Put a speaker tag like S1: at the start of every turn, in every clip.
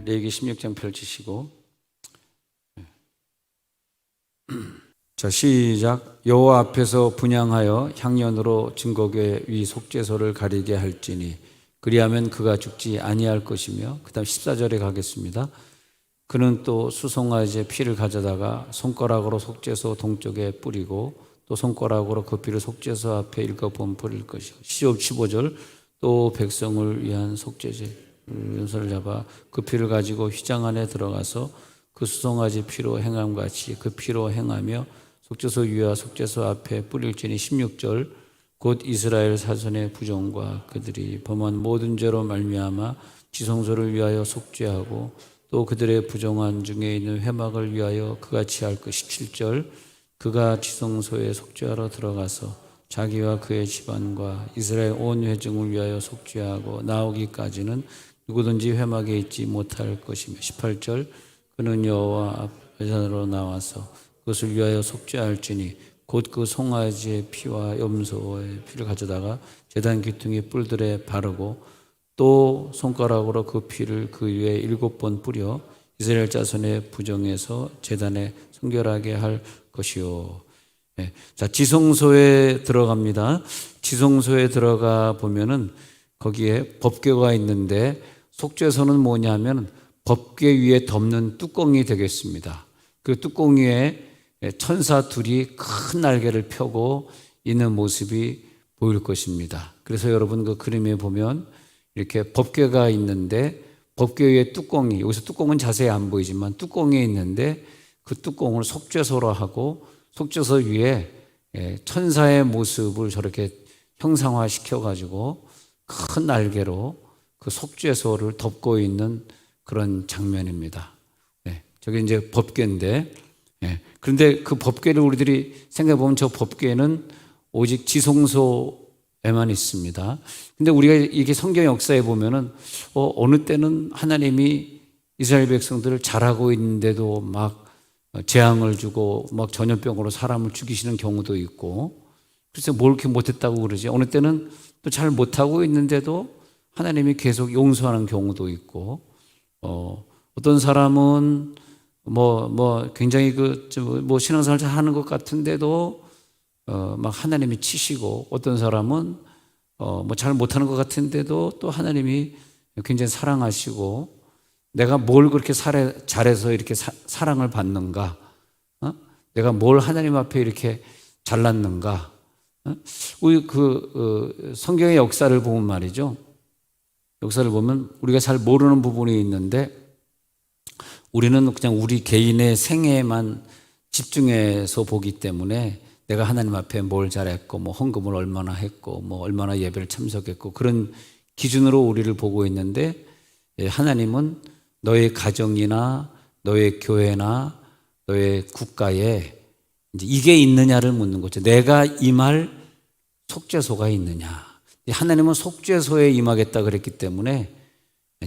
S1: 레위기 16장 펼치시고, 자, 시작. 여호와 앞에서 분향하여 향연으로 증거궤 위 속죄소를 가리게 할지니 그리하면 그가 죽지 아니할 것이며, 그 다음 14절에 가겠습니다. 그는 또 수송아지의 피를 가져다가 손가락으로 속죄소 동쪽에 뿌리고 또 손가락으로 그 피를 속죄소 앞에 일곱번 뿌릴 것이요. 15절. 또 백성을 위한 속죄제 연소를 잡아 그 피를 가지고 휘장 안에 들어가서 그 수송아지 피로 행함같이 그 피로 행하며 속죄소 위와 속죄소 앞에 뿌릴지니 16절. 곧 이스라엘 사손의 부정과 그들이 범한 모든 죄로 말미암아 지성소를 위하여 속죄하고 또 그들의 부정한 중에 있는 회막을 위하여 그같이 할 것. 17절. 그가 지성소에 속죄하러 들어가서 자기와 그의 집안과 이스라엘 온 회중을 위하여 속죄하고 나오기까지는 누구든지 회막에 있지 못할 것이며, 18절. 그는 여호와 앞으로 나와서 그것을 위하여 속죄할지니 곧 그 송아지의 피와 염소의 피를 가져다가 제단 귀퉁이 뿔들에 바르고 또 손가락으로 그 피를 그 위에 7번 뿌려 이스라엘 자손의 부정에서 제단에 성결하게 할 것이요. 네. 자, 지성소에 들어갑니다. 지성소에 들어가 보면은 거기에 법궤가 있는데, 속죄소는 뭐냐면 법궤 위에 덮는 뚜껑이 되겠습니다. 그 뚜껑 위에 천사 둘이 큰 날개를 펴고 있는 모습이 보일 것입니다. 그래서 여러분 그 그림에 보면 이렇게 법궤가 있는데 법궤 위에 뚜껑이, 여기서 뚜껑은 자세히 안 보이지만 뚜껑이 있는데 그 뚜껑을 속죄소로 하고 속죄소 위에 천사의 모습을 저렇게 형상화시켜 가지고 큰 날개로 그 속죄소를 덮고 있는 그런 장면입니다. 저게 이제 법궤인데, 그런데 그 법궤를 우리들이 생각해 보면 저 법궤는 오직 지성소에만 있습니다. 근데 우리가 이게 성경 역사에 보면은 어느 때는 하나님이 이스라엘 백성들을 잘하고 있는데도 막 재앙을 주고 막 전염병으로 사람을 죽이시는 경우도 있고, 그래서 뭘 이렇게 못했다고 그러지. 어느 때는 또 잘 못하고 있는데도 하나님이 계속 용서하는 경우도 있고, 어떤 사람은 굉장히 신앙생활 잘 하는 것 같은데도 막 하나님이 치시고, 어떤 사람은 잘 못하는 것 같은데도 또 하나님이 굉장히 사랑하시고, 내가 뭘 그렇게 잘해서 이렇게 사랑을 받는가? 내가 뭘 하나님 앞에 이렇게 잘났는가? 우리 성경의 역사를 보면 말이죠. 역사를 보면 우리가 잘 모르는 부분이 있는데, 우리는 그냥 우리 개인의 생애만 집중해서 보기 때문에 내가 하나님 앞에 뭘 잘했고, 헌금을 얼마나 했고, 얼마나 예배를 참석했고, 그런 기준으로 우리를 보고 있는데, 하나님은 너의 가정이나 너의 교회나 너의 국가에 이제 이게 있느냐를 묻는 거죠. 내가 임할 속죄소가 있느냐. 하나님은 속죄소에 임하겠다 그랬기 때문에,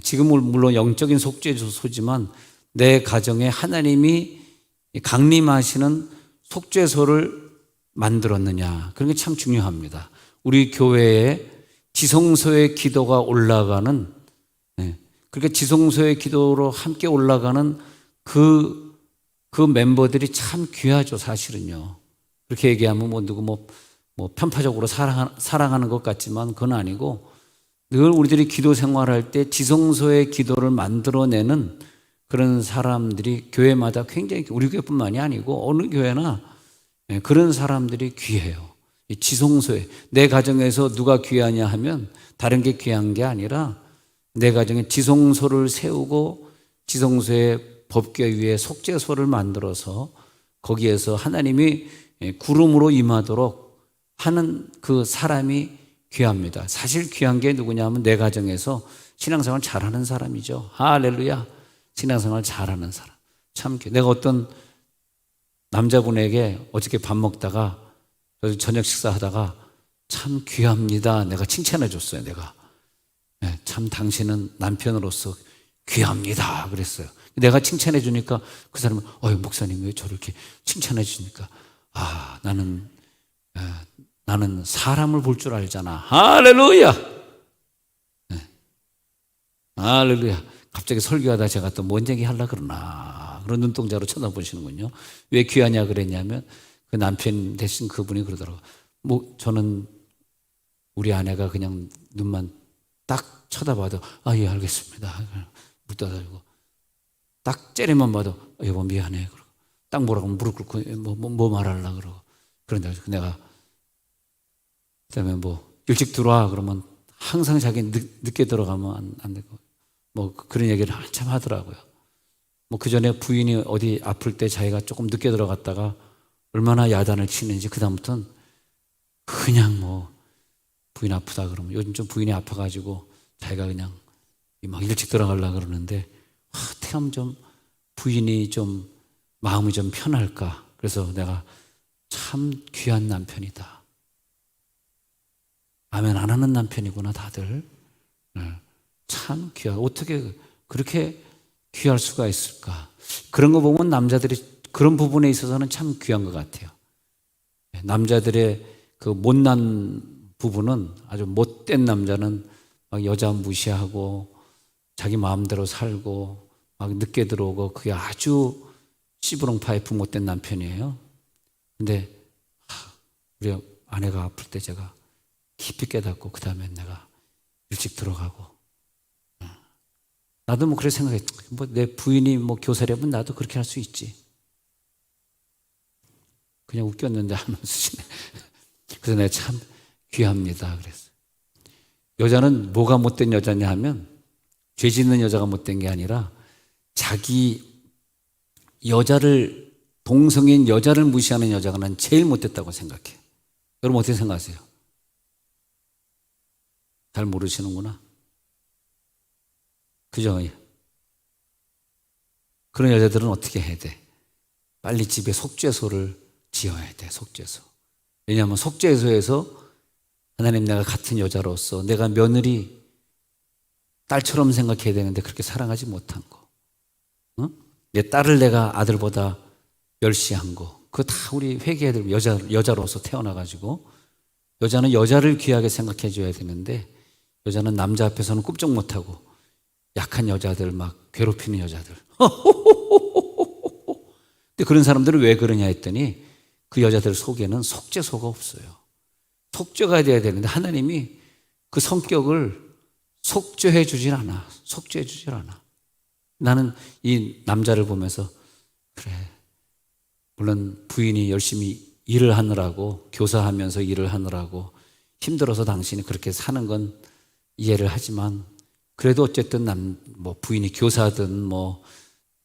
S1: 지금은 물론 영적인 속죄소지만 내 가정에 하나님이 강림하시는 속죄소를 만들었느냐. 그런 게 참 중요합니다. 우리 교회에 지성소의 기도가 올라가는, 그렇게 지성소의 기도로 함께 올라가는 그 멤버들이 참 귀하죠, 사실은요. 그렇게 얘기하면 누구 편파적으로 사랑하는 것 같지만 그건 아니고, 늘 우리들이 기도 생활할 때 지성소의 기도를 만들어내는 그런 사람들이 교회마다 굉장히, 우리 교회뿐만이 아니고 어느 교회나 그런 사람들이 귀해요. 지성소에, 내 가정에서 누가 귀하냐 하면 다른 게 귀한 게 아니라 내 가정에 지성소를 세우고 지성소의 법궤 위에 속죄소를 만들어서 거기에서 하나님이 구름으로 임하도록 하는 그 사람이 귀합니다. 사실 귀한 게 누구냐 하면 내 가정에서 신앙생활 잘하는 사람이죠. 할렐루야. 신앙생활 잘하는 사람. 참 귀해. 내가 어떤 남자분에게 어저께 밥 먹다가 저녁 식사하다가 참 귀합니다. 내가 칭찬해 줬어요. 내가. 참 당신은 남편으로서 귀합니다. 그랬어요. 내가 칭찬해 주니까 그 사람은 목사님 왜 저를 이렇게 칭찬해 주니까 나는 사람을 볼 줄 알잖아. 할렐루야. 할렐루야. 갑자기 설교하다 제가 또 뭔 얘기 하려고 그러나 그런 눈동자로 쳐다보시는군요. 왜 귀하냐 그랬냐면 그 남편 대신 그분이 그러더라고요. 뭐 저는 우리 아내가 그냥 눈만 딱 쳐다봐도 예 알겠습니다. 물 떠다주고 딱 째려만 봐도 여보 미안해 그러고 딱 뭐라고 무릎 꿇고 뭐 말하려고 그러고 그런데 내가 그다음에 뭐 일찍 들어와 그러면 항상 자기 늦게 들어가면 안 되고 뭐 그런 얘기를 한참 하더라고요. 뭐 그 전에 부인이 어디 아플 때 자기가 조금 늦게 들어갔다가 얼마나 야단을 치는지 그다음부터는 그냥 뭐 부인 아프다 그러면 요즘 좀 부인이 아파가지고 자기가 그냥 막 일찍 들어가려고 그러는데 어떻게 하면 좀 부인이 좀 마음이 좀 편할까. 그래서 내가 참 귀한 남편이다. 아멘 안 하는 남편이구나 다들. 참 귀한 어떻게 그렇게 귀할 수가 있을까. 그런 거 보면 남자들이 그런 부분에 있어서는 참 귀한 것 같아요. 남자들의 그 못난 부분은 아주 못된 남자는 막 여자 무시하고 자기 마음대로 살고 막 늦게 들어오고 그게 아주 씨부렁 파이프 못된 남편이에요. 근데 우리 아내가 아플 때 제가 깊이 깨닫고 그 다음에 내가 일찍 들어가고 나도 뭐 그래 생각해. 뭐 내 부인이 뭐 교사라면 나도 그렇게 할 수 있지. 그냥 웃겼는데 하는 수준에. 그래서 내가 참 귀합니다. 그랬어요. 여자는 뭐가 못된 여자냐 하면 죄 짓는 여자가 못된 게 아니라 자기 여자를 동성인 여자를 무시하는 여자가 난 제일 못됐다고 생각해. 여러분 어떻게 생각하세요? 잘 모르시는구나. 그죠? 그런 여자들은 어떻게 해야 돼? 빨리 집에 속죄소를 지어야 돼. 속죄소. 왜냐하면 속죄소에서 하나님 내가 같은 여자로서 내가 며느리 딸처럼 생각해야 되는데 그렇게 사랑하지 못한 거, 내 딸을 내가 아들보다 멸시한 거, 그거 다 우리 회개해야 되고 여자로서 태어나가지고 여자는 여자를 귀하게 생각해 줘야 되는데 여자는 남자 앞에서는 꼼짝 못하고 약한 여자들 막 괴롭히는 여자들. 근데 그런 사람들은 왜 그러냐 했더니 그 여자들 속에는 속죄소가 없어요. 속죄가 돼야 되는데 하나님이 그 성격을 속죄해 주질 않아. 속죄해 주질 않아. 나는 이 남자를 보면서 그래, 물론 부인이 열심히 일을 하느라고 교사하면서 일을 하느라고 힘들어서 당신이 그렇게 사는 건 이해를 하지만 그래도 어쨌든 뭐 부인이 교사든 뭐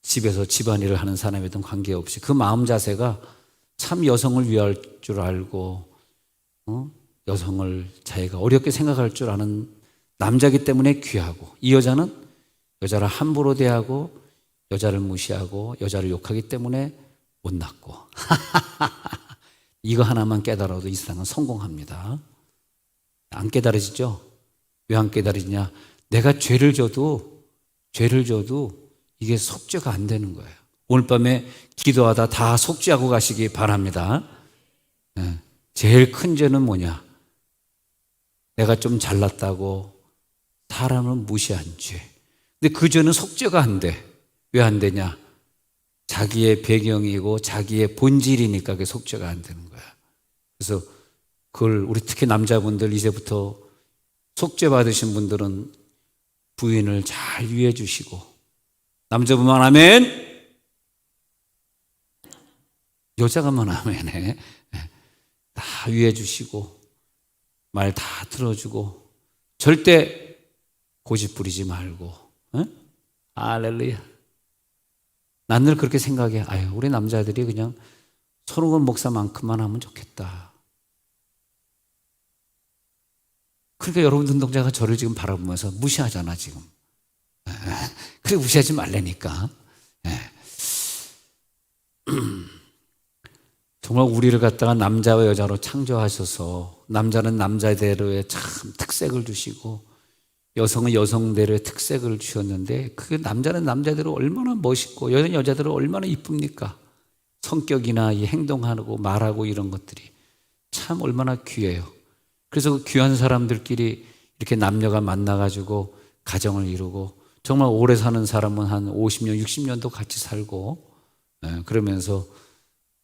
S1: 집에서 집안일을 하는 사람이든 관계없이 그 마음 자세가 참 여성을 위할 줄 알고 여성을 자기가 어렵게 생각할 줄 아는 남자이기 때문에 귀하고, 이 여자는 여자를 함부로 대하고 여자를 무시하고 여자를 욕하기 때문에 못났고 이거 하나만 깨달아도 이 세상은 성공합니다. 안 깨달아지죠? 왜 안 깨달아지냐? 내가 죄를 져도 이게 속죄가 안 되는 거예요. 오늘 밤에 기도하다 다 속죄하고 가시기 바랍니다. 제일 큰 죄는 뭐냐? 내가 좀 잘났다고 사람을 무시한 죄. 근데 그 죄는 속죄가 안 돼. 왜 안 되냐? 자기의 배경이고 자기의 본질이니까 그게 속죄가 안 되는 거야. 그래서 그걸 우리 특히 남자분들 이제부터 속죄 받으신 분들은 부인을 잘 위해 주시고, 남자분만 아멘, 여자가만 아멘해. 다 위해 주시고 말 다 들어주고 절대 고집 부리지 말고. 할렐루야. 난 늘 그렇게 생각해. 우리 남자들이 그냥 손흥원 목사만큼만 하면 좋겠다. 그러니까 여러분 눈동자가 저를 지금 바라보면서 무시하잖아 지금. 그래 무시하지 말라니까. 정말 우리를 갖다가 남자와 여자로 창조하셔서 남자는 남자대로의 참 특색을 주시고 여성은 여성대로의 특색을 주셨는데 그 남자는 남자대로 얼마나 멋있고 여자는 여자대로 얼마나 이쁩니까? 성격이나 이 행동하고 말하고 이런 것들이 참 얼마나 귀해요. 그래서 그 귀한 사람들끼리 이렇게 남녀가 만나가지고 가정을 이루고 정말 오래 사는 사람은 한 50년, 60년도 같이 살고, 그러면서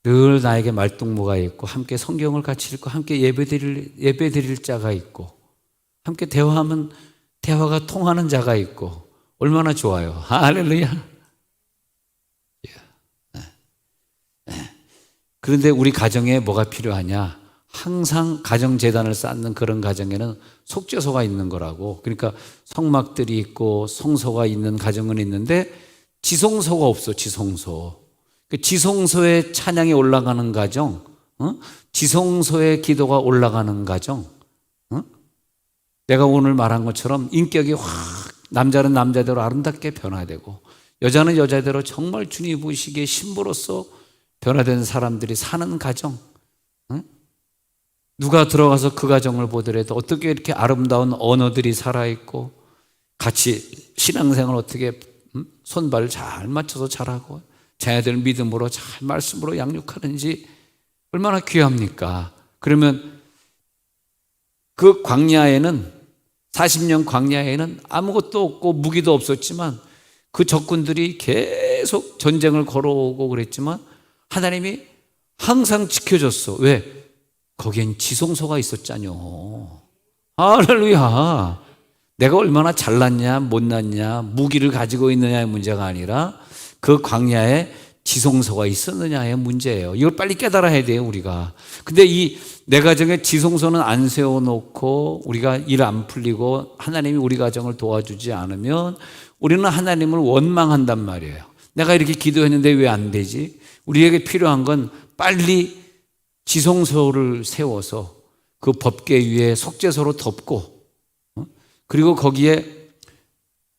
S1: 늘 나에게 말동무가 있고, 함께 성경을 같이 읽고, 함께 예배 드릴 자가 있고, 함께 대화하면 대화가 통하는 자가 있고, 얼마나 좋아요. 할렐루야. 그런데 우리 가정에 뭐가 필요하냐? 항상 가정재단을 쌓는 그런 가정에는 속죄소가 있는 거라고. 그러니까 성막들이 있고 성소가 있는 가정은 있는데 지성소가 없어. 지성소. 그 지성소에 찬양이 올라가는 가정, 지성소에 기도가 올라가는 가정. 내가 오늘 말한 것처럼 인격이 확, 남자는 남자대로 아름답게 변화되고 여자는 여자대로 정말 주님 보시기에 신부로서 변화된 사람들이 사는 가정. 누가 들어가서 그 가정을 보더라도 어떻게 이렇게 아름다운 언어들이 살아있고 같이 신앙생활 어떻게 손발을 잘 맞춰서 잘하고 자녀들 믿음으로 잘 말씀으로 양육하는지 얼마나 귀합니까? 그러면 그 광야에는 40년 광야에는 아무것도 없고 무기도 없었지만 그 적군들이 계속 전쟁을 걸어오고 그랬지만 하나님이 항상 지켜줬어. 왜? 거기엔 지성소가 있었잖요. 할렐루야. 내가 얼마나 잘났냐 못났냐 무기를 가지고 있느냐의 문제가 아니라 그 광야에 지성소가 있었느냐의 문제예요. 이걸 빨리 깨달아야 돼요, 우리가. 근데 이 내 가정에 지성소는 안 세워놓고 우리가 일 안 풀리고 하나님이 우리 가정을 도와주지 않으면 우리는 하나님을 원망한단 말이에요. 내가 이렇게 기도했는데 왜 안 되지? 우리에게 필요한 건 빨리 지성소를 세워서 그 법궤 위에 속죄소로 덮고, 그리고 거기에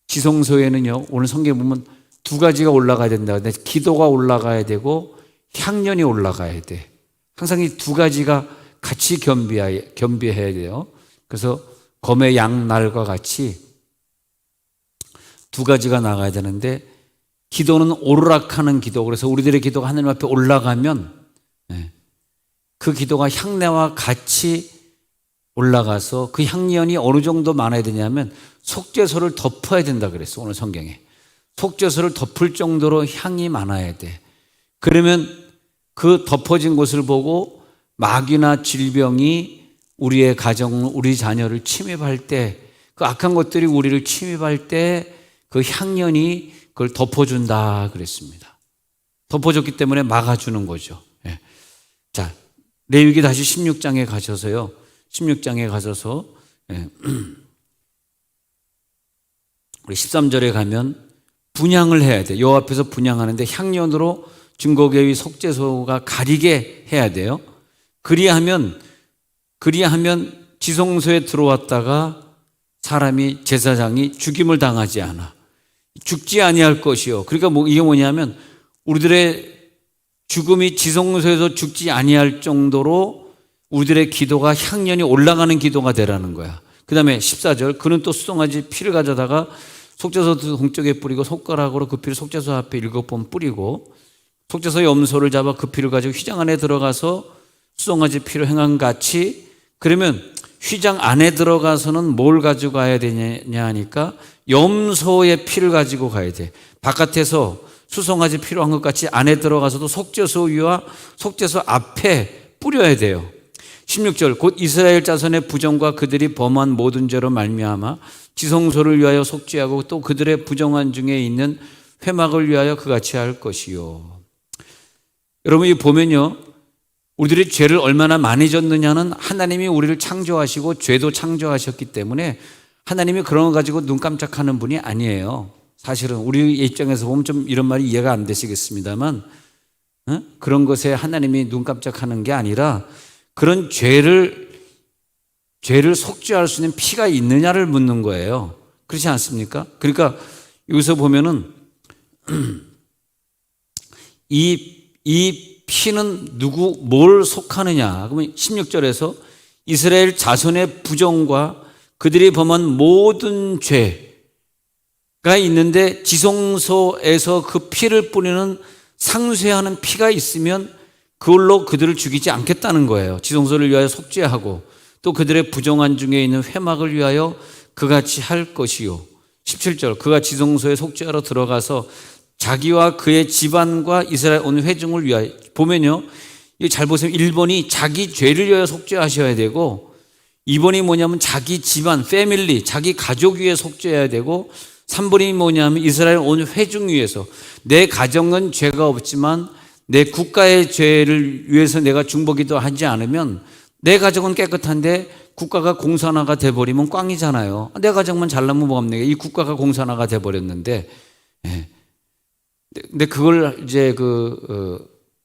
S1: 지성소에는요, 오늘 성경에 보면 두 가지가 올라가야 된다. 기도가 올라가야 되고 향년이 올라가야 돼. 항상 이 두 가지가 같이 겸비해야 돼요. 그래서 검의 양날과 같이 두 가지가 나가야 되는데 기도는 오르락하는 기도. 그래서 우리들의 기도가 하나님 앞에 올라가면 그 기도가 향내와 같이 올라가서 그 향연이 어느 정도 많아야 되냐면 속죄소를 덮어야 된다 그랬어, 오늘 성경에. 속죄소를 덮을 정도로 향이 많아야 돼. 그러면 그 덮어진 곳을 보고 마귀나 질병이 우리의 가정, 우리 자녀를 침입할 때, 그 악한 것들이 우리를 침입할 때 그 향연이 그걸 덮어준다 그랬습니다. 덮어줬기 때문에 막아주는 거죠. 자, 레위기 다시 16장에 가셔서요. 16장에 가셔서 우리 13절에 가면 분향을 해야 돼. 여호와 앞에서 분향하는데 향연으로 증거궤 위 속죄소가 가리게 해야 돼요. 그리하면 지성소에 들어왔다가 사람이 제사장이 죽임을 당하지 않아. 죽지 아니할 것이요. 그러니까 이게 뭐냐면 우리들의 죽음이 지성소에서 죽지 아니할 정도로 우리들의 기도가 향연이 올라가는 기도가 되라는 거야. 그 다음에 14절, 그는 또 수송아지 피를 가져다가 속죄소 동쪽에 뿌리고 손가락으로 그 피를 속죄소 앞에 7번 뿌리고 속죄소 염소를 잡아 그 피를 가지고 휘장 안에 들어가서 수송아지 피로 행한 같이. 그러면 휘장 안에 들어가서는 뭘 가지고 가야 되냐 하니까 염소의 피를 가지고 가야 돼. 바깥에서 수송아지 피로 한 것 같이 안에 들어가서도 속죄소 위와 속죄소 앞에 뿌려야 돼요. 16절, 곧 이스라엘 자손의 부정과 그들이 범한 모든 죄로 말미암아 지성소를 위하여 속죄하고 또 그들의 부정한 중에 있는 회막을 위하여 그같이 할 것이요. 여러분, 이 보면요, 우리들이 죄를 얼마나 많이 졌느냐는 하나님이 우리를 창조하시고 죄도 창조하셨기 때문에 하나님이 그런 거 가지고 눈 깜짝하는 분이 아니에요. 사실은 우리 입장에서 보면 좀 이런 말이 이해가 안 되시겠습니다만, 그런 것에 하나님이 눈 깜짝하는 게 아니라 그런 죄를 속죄할 수 있는 피가 있느냐를 묻는 거예요. 그렇지 않습니까? 그러니까 여기서 보면은 이 피는 뭘 속하느냐? 그러면 16절에서 이스라엘 자손의 부정과 그들이 범한 모든 죄가 있는데 지성소에서 그 피를 뿌리는 상쇄하는 피가 있으면 그걸로 그들을 죽이지 않겠다는 거예요. 지성소를 위하여 속죄하고 또 그들의 부정한 중에 있는 회막을 위하여 그같이 할 것이요. 17절 그가 지성소에 속죄하러 들어가서 자기와 그의 집안과 이스라엘 온 회중을 위하여. 보면요, 이거 잘 보세요. 1번이 자기 죄를 위하여 속죄하셔야 되고, 2번이 뭐냐면 자기 집안, 패밀리, 자기 가족 위해 속죄해야 되고, 3번이 뭐냐면 이스라엘 온 회중 위해서. 내 가정은 죄가 없지만 내 국가의 죄를 위해서 내가 중보기도 하지 않으면 내 가정은 깨끗한데 국가가 공산화가 돼버리면 꽝이잖아요. 내 가정만 잘나면 뭐합니까? 이 국가가 공산화가 돼버렸는데, 근데 그걸 이제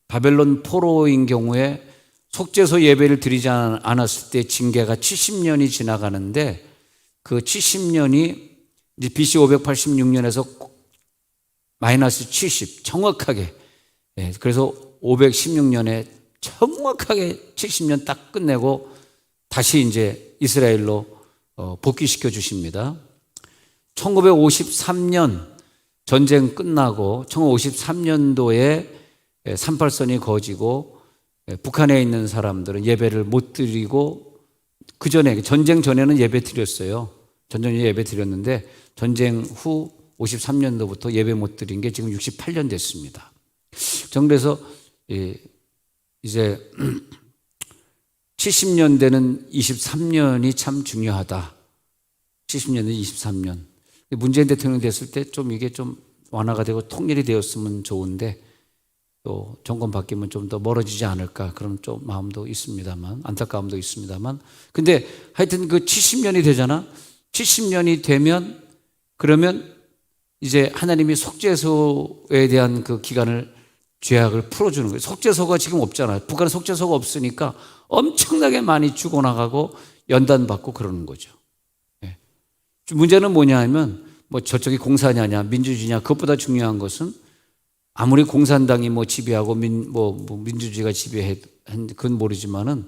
S1: 바벨론 포로인 경우에 속죄소 예배를 드리지 않았을 때 징계가 70년이 지나가는데, 그 70년이 이제 BC 586년에서 마이너스 70 정확하게, 그래서 516년에 정확하게 70년 딱 끝내고 다시 이제 이스라엘로 복귀시켜 주십니다. 1953년 전쟁 끝나고 1953년도에 38선이 거지고 북한에 있는 사람들은 예배를 못 드리고, 그 전에 전쟁 전에는 예배 드렸어요. 전쟁 예배 드렸는데 전쟁 후 53년도부터 예배 못 드린 게 지금 68년 됐습니다. 전 그래서 이제 70년대는 23년이 참 중요하다. 70년대 23년. 문재인 대통령 됐을 때 좀 이게 좀 완화가 되고 통일이 되었으면 좋은데, 또 정권 바뀌면 좀 더 멀어지지 않을까 그런 좀 마음도 있습니다만, 안타까움도 있습니다만, 근데 하여튼 그 70년이 되잖아. 70년이 되면 그러면 이제 하나님이 속죄소에 대한 그 기간을, 죄악을 풀어주는 거예요. 속죄소가 지금 없잖아요. 북한은 속죄소가 없으니까 엄청나게 많이 죽어나가고 연단받고 그러는 거죠. 문제는 뭐냐 하면, 뭐 저쪽이 공산이냐 민주주의냐, 그것보다 중요한 것은 아무리 공산당이 뭐 지배하고 민주주의가 지배한 그건 모르지만은,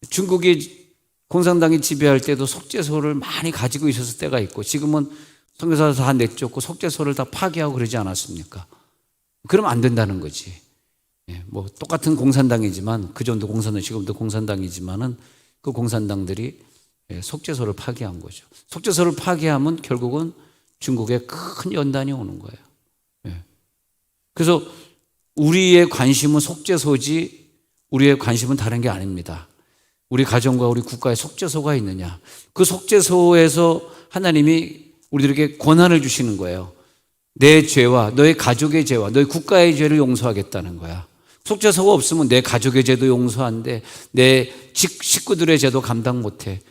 S1: 중국이 공산당이 지배할 때도 속죄소를 많이 가지고 있었을 때가 있고, 지금은 선교사를 다 내쫓고 속죄소를 다 파괴하고 그러지 않았습니까? 그러면 안 된다는 거지. 뭐 똑같은 공산당이지만, 그 정도 공산당, 지금도 공산당이지만은 그 공산당들이 속죄소를 파괴한 거죠. 속죄소를 파괴하면 결국은 중국에 큰 연단이 오는 거예요. 그래서 우리의 관심은 속죄소지, 우리의 관심은 다른 게 아닙니다. 우리 가정과 우리 국가에 속죄소가 있느냐, 그 속죄소에서 하나님이 우리들에게 권한을 주시는 거예요. 내 죄와 너의 가족의 죄와 너의 국가의 죄를 용서하겠다는 거야. 속죄소가 없으면 내 가족의 죄도 용서 안 돼, 내 식구들의 죄도 감당 못해.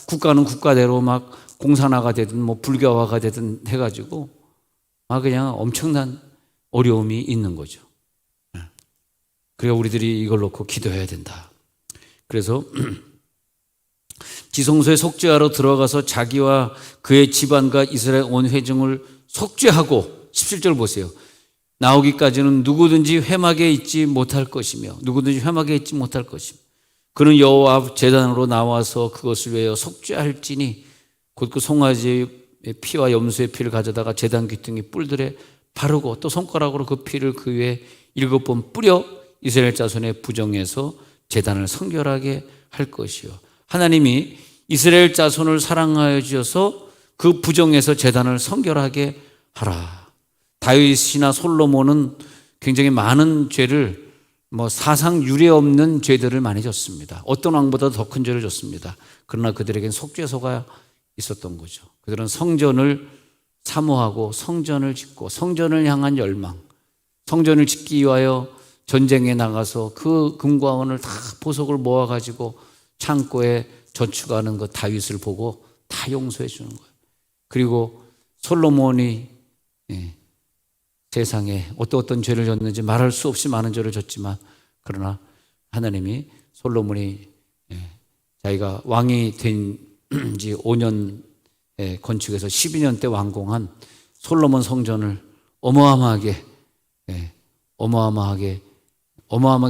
S1: 국가는 국가대로 막 공산화가 되든 뭐 불교화가 되든 해가지고 그냥 엄청난 어려움이 있는 거죠. 그래서 우리들이 이걸 놓고 기도해야 된다. 그래서 지성소에 속죄하러 들어가서 자기와 그의 집안과 이스라엘 온 회중을 속죄하고, 17절 보세요. 나오기까지는 누구든지 회막에 있지 못할 것이며, 누구든지 회막에 있지 못할 것이며, 그는 여호와 앞 제단으로 나와서 그것을 위하여 속죄할지니, 곧 그 송아지의 피와 염소의 피를 가져다가 제단 귀퉁이 뿔들에 바르고, 또 손가락으로 그 피를 그 위에 7번 뿌려 이스라엘 자손의 부정에서 제단을 성결하게 할 것이요. 하나님이 이스라엘 자손을 사랑하여 주셔서 그 부정에서 제단을 성결하게 하라. 다윗이나 솔로몬은 굉장히 많은 죄를, 사상 유례 없는 죄들을 많이 졌습니다. 어떤 왕보다 더 큰 죄를 졌습니다. 그러나 그들에겐 속죄소가 있었던 거죠. 그들은 성전을 사모하고 성전을 짓고 성전을 향한 열망, 성전을 짓기 위하여 전쟁에 나가서 그 금과 은을 다 보석을 모아가지고 창고에 저축하는 그 다윗을 보고 다 용서해 주는 거예요. 그리고 솔로몬이 세상에 어떤 죄를 졌는지 말할 수 없이 많은 죄를 졌지만, 그러나 하나님이 솔로몬이 자기가 왕이 된 지 5년 건축해서 12년 때 완공한 솔로몬 성전을 어마어마하게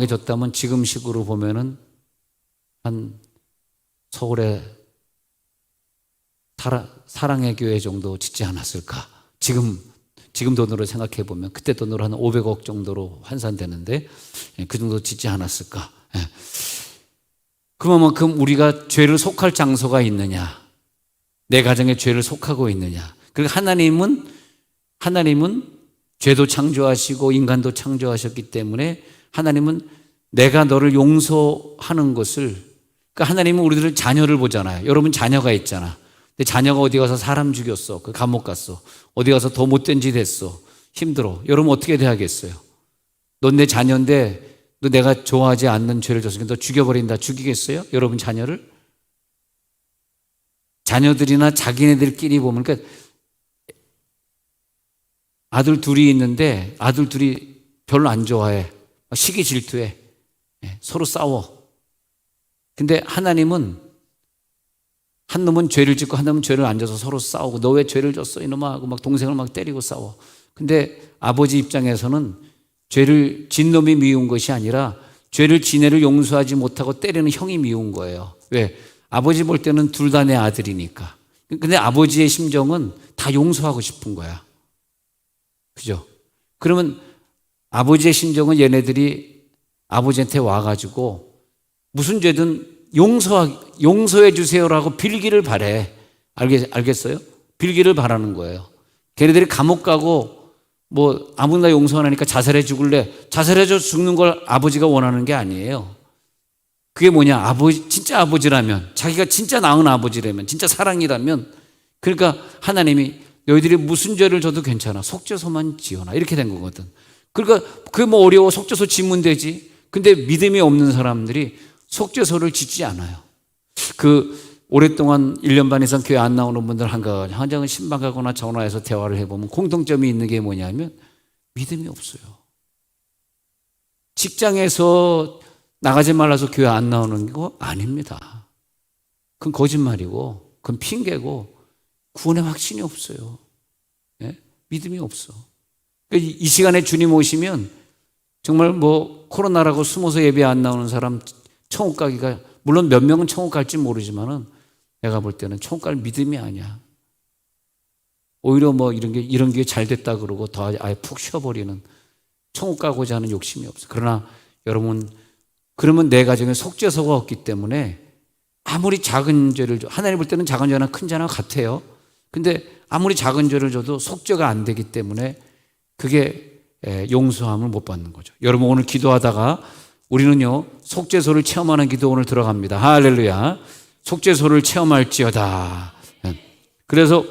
S1: 졌다면, 지금식으로 보면은 한 서울의 사랑의 교회 정도 짓지 않았을까. 지금 돈으로 생각해 보면 그때 돈으로 한 500억 정도로 환산되는데, 그 정도 짓지 않았을까. 그만큼 우리가 죄를 속할 장소가 있느냐, 내 가정에 죄를 속하고 있느냐. 그리고 하나님은 죄도 창조하시고 인간도 창조하셨기 때문에 하나님은 내가 너를 용서하는 것을, 그러니까 하나님은 우리들을 자녀를 보잖아요. 여러분 자녀가 있잖아. 근데 자녀가 어디 가서 사람 죽였어. 그 감옥 갔어. 어디 가서 더 못된 짓 했어. 힘들어. 여러분 어떻게 돼야겠어요? 넌 내 자녀인데 너 내가 좋아하지 않는 죄를 졌으니까 너 죽여버린다. 죽이겠어요? 여러분 자녀를? 자녀들이나 자기네들끼리 보면, 그러니까 아들 둘이 있는데 아들 둘이 별로 안 좋아해. 시기 질투해. 서로 싸워. 근데 하나님은 한 놈은 죄를 짓고 한 놈은 죄를 안 져서 서로 싸우고, 너 왜 죄를 졌어 이놈아 하고 막 동생을 막 때리고 싸워. 근데 아버지 입장에서는 죄를 진 놈이 미운 것이 아니라 죄를 진 애를 용서하지 못하고 때리는 형이 미운 거예요. 왜? 아버지 볼 때는 둘 다 내 아들이니까. 근데 아버지의 심정은 다 용서하고 싶은 거야. 그죠? 그러면 아버지의 심정은 얘네들이 아버지한테 와가지고 무슨 죄든 용서해 주세요라고 빌기를 바래. 알겠어요? 빌기를 바라는 거예요. 걔네들이 감옥 가고 뭐 아무나 용서 안 하니까 자살해 죽을래. 자살해서 죽는 걸 아버지가 원하는 게 아니에요. 그게 뭐냐? 진짜 아버지라면, 자기가 진짜 낳은 아버지라면, 진짜 사랑이라면, 그러니까 하나님이 너희들이 무슨 죄를 져도 괜찮아. 속죄소만 지어놔. 이렇게 된 거거든. 그러니까 그게 뭐 어려워. 속죄소 지면 되지. 근데 믿음이 없는 사람들이 속죄소를 짓지 않아요. 오랫동안 1년 반 이상 교회 안 나오는 분들 한장은 신방 가거나 전화해서 대화를 해보면 공통점이 있는 게 뭐냐면 믿음이 없어요. 직장에서 나가지 말라서 교회 안 나오는 거 아닙니다. 그건 거짓말이고, 그건 핑계고, 구원의 확신이 없어요. 예? 믿음이 없어. 이 시간에 주님 오시면 정말 뭐 코로나라고 숨어서 예배 안 나오는 사람 천국 가기가, 물론 몇 명은 천국 갈지 모르지만은 내가 볼 때는 천국 갈 믿음이 아니야. 오히려 뭐 이런 게 잘 됐다 그러고 더 아예 푹 쉬어버리는, 천국 가고자 하는 욕심이 없어. 그러나 여러분, 그러면 내 가정에 속죄소가 없기 때문에 아무리 작은 죄를 하나님 볼 때는 작은 죄나 큰 죄나 같아요. 근데 아무리 작은 죄를 져도 속죄가 안 되기 때문에 그게 용서함을 못 받는 거죠. 여러분 오늘 기도하다가 우리는요 속죄소를 체험하는 기도 오늘 들어갑니다. 할렐루야. 속죄소를 체험할지어다. 그래서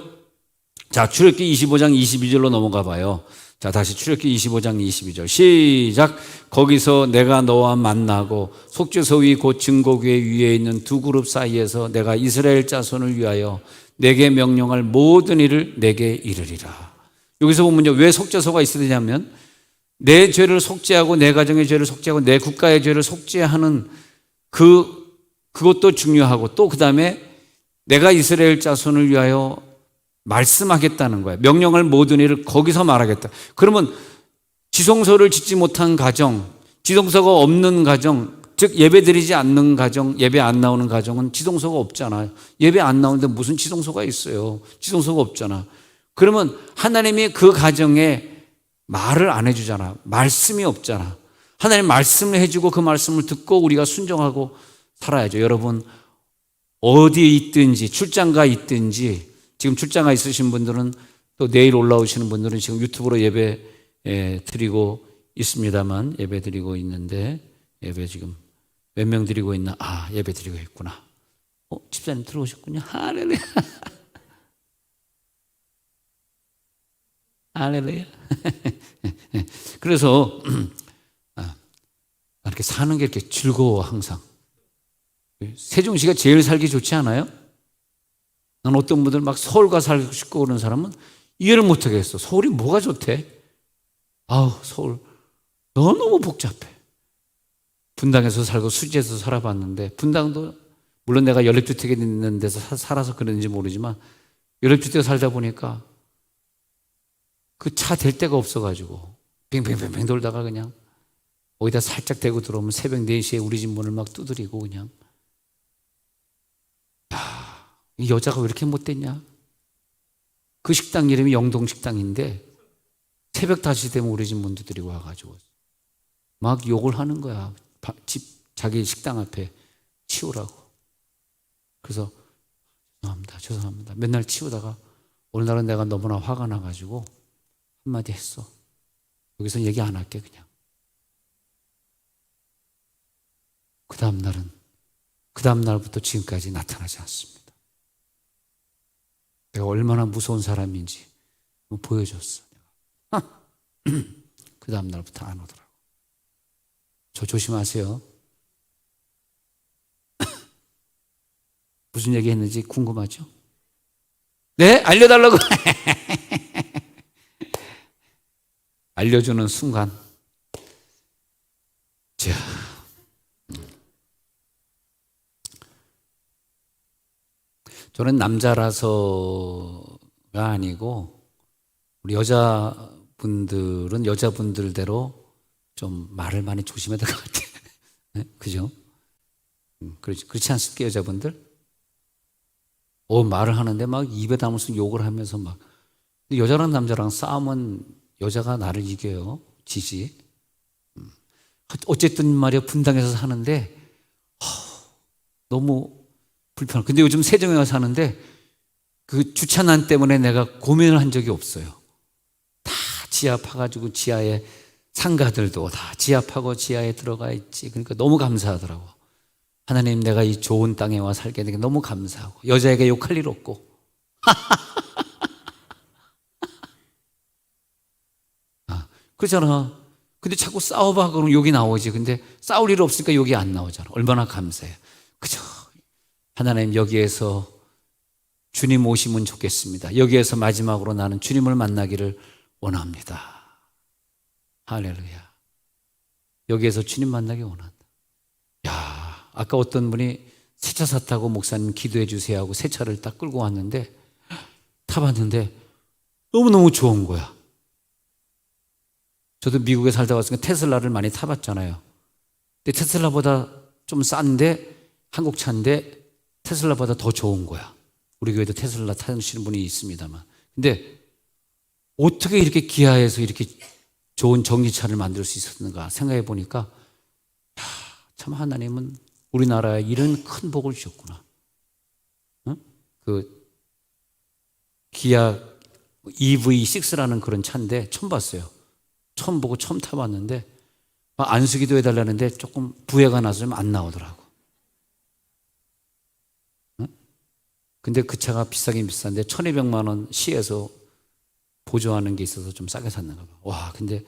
S1: 자, 출애굽기 25장 22절로 넘어가 봐요. 자, 다시 출애굽기 25장 22절 시작. 거기서 내가 너와 만나고 속죄소 위 곧 증거궤 위에 있는 두 그룹 사이에서 내가 이스라엘 자손을 위하여 내게 명령할 모든 일을 내게 이르리라. 여기서 보면요, 왜 속죄소가 있어야 되냐면 내 죄를 속죄하고 내 가정의 죄를 속죄하고 내 국가의 죄를 속죄하는 그것도 중요하고, 또 그 다음에 내가 이스라엘 자손을 위하여 말씀하겠다는 거예요. 명령할 모든 일을 거기서 말하겠다. 그러면 지성소를 짓지 못한 가정, 지성소가 없는 가정, 즉 예배 드리지 않는 가정, 예배 안 나오는 가정은 지성소가 없잖아요. 예배 안 나오는데 무슨 지성소가 있어요. 지성소가 없잖아. 그러면 하나님이 그 가정에 말을 안 해주잖아. 말씀이 없잖아. 하나님 말씀을 해주고 그 말씀을 듣고 우리가 순종하고 살아야죠. 여러분 어디에 있든지, 출장가 있든지, 지금 출장가 있으신 분들은 또 내일 올라오시는 분들은 지금 유튜브로 예배 드리고 있습니다만, 예배 드리고 있는데, 예배 지금 몇 명 드리고 있나? 아, 예배 드리고 있구나. 집사님 들어오셨군요. 할렐루야. 할렐루야. 그래서 이렇게 사는 게 이렇게 즐거워. 항상 세종시가 제일 살기 좋지 않아요? 난 어떤 분들 막 서울 가 살고 싶고 그러는 사람은 이해를 못 하겠어. 서울이 뭐가 좋대? 아우, 서울 너무 복잡해. 분당에서 살고 수지에서 살아봤는데, 분당도 물론 내가 연립주택에 있는 데서 살아서 그런지 모르지만 연립주택에 살다 보니까 그 차 댈 데가 없어가지고 뱅뱅뱅뱅 돌다가 그냥 어디다 살짝 대고 들어오면 새벽 4시에 우리 집 문을 막 두드리고 그냥, 이 여자가 왜 이렇게 못됐냐? 그 식당 이름이 영동식당인데 새벽 5시 되면 우리 집 문 두드리고 와가지고 막 욕을 하는 거야. 자기 식당 앞에 치우라고. 그래서 죄송합니다. 맨날 치우다가 오늘날은 내가 너무나 화가 나가지고 한마디 했어. 여기서 얘기 안 할게 그냥. 그 다음 날부터 지금까지 나타나지 않습니다. 내가 얼마나 무서운 사람인지 보여줬어. 그 다음 날부터 안 오더라고. 저 조심하세요. 무슨 얘기 했는지 궁금하죠? 네, 알려달라고. 알려주는 순간. 자, 저는 남자라서가 아니고 우리 여자분들은 여자분들대로 좀 말을 많이 조심해야 될 것 같아요. 네? 그죠? 그렇지 않습니까, 여자분들? 말을 하는데 막 입에 담을수록 욕을 하면서 막. 여자랑 남자랑 싸우면 여자가 나를 이겨요. 지지. 어쨌든 말이야, 분당해서 사는데 너무 불편해. 근데 요즘 세종에 가서 사는데 그 주차난 때문에 내가 고민을 한 적이 없어요. 다 지하 파가지고 지하에 상가들도 다 지하 파고 지하에 들어가 있지. 그러니까 너무 감사하더라고. 하나님, 내가 이 좋은 땅에 와 살게 되게 너무 감사하고 여자에게 욕할 일 없고. 그렇잖아. 근데 자꾸 싸워봐 그러면 욕이 나오지. 근데 싸울 일 없으니까 욕이 안 나오잖아. 얼마나 감사해. 그죠? 하나님, 여기에서 주님 오시면 좋겠습니다. 여기에서 마지막으로 나는 주님을 만나기를 원합니다. 할렐루야. 여기에서 주님 만나기 원한다. 야, 아까 어떤 분이 새 차 샀다고 목사님 기도해 주세요 하고 새 차를 딱 끌고 왔는데 타봤는데 너무너무 좋은 거야. 저도 미국에 살다 왔으니까 테슬라를 많이 타봤잖아요. 근데 테슬라보다 좀 싼데 한국 차인데 테슬라보다 더 좋은 거야. 우리 교회도 테슬라 타시는 분이 있습니다만. 근데 어떻게 이렇게 기아에서 이렇게 좋은 전기차를 만들 수 있었는가 생각해 보니까 참 하나님은 우리나라에 이런 큰 복을 주셨구나. 그 기아 EV6라는 그런 차인데 처음 봤어요. 처음 보고 처음 타봤는데 안수기도 해달라는데 조금 부해가 나서 좀 안 나오더라고. 근데 그 차가 비싸긴 비싼데 1,200만 원 시에서 보조하는 게 있어서 좀 싸게 샀는가 봐. 와, 근데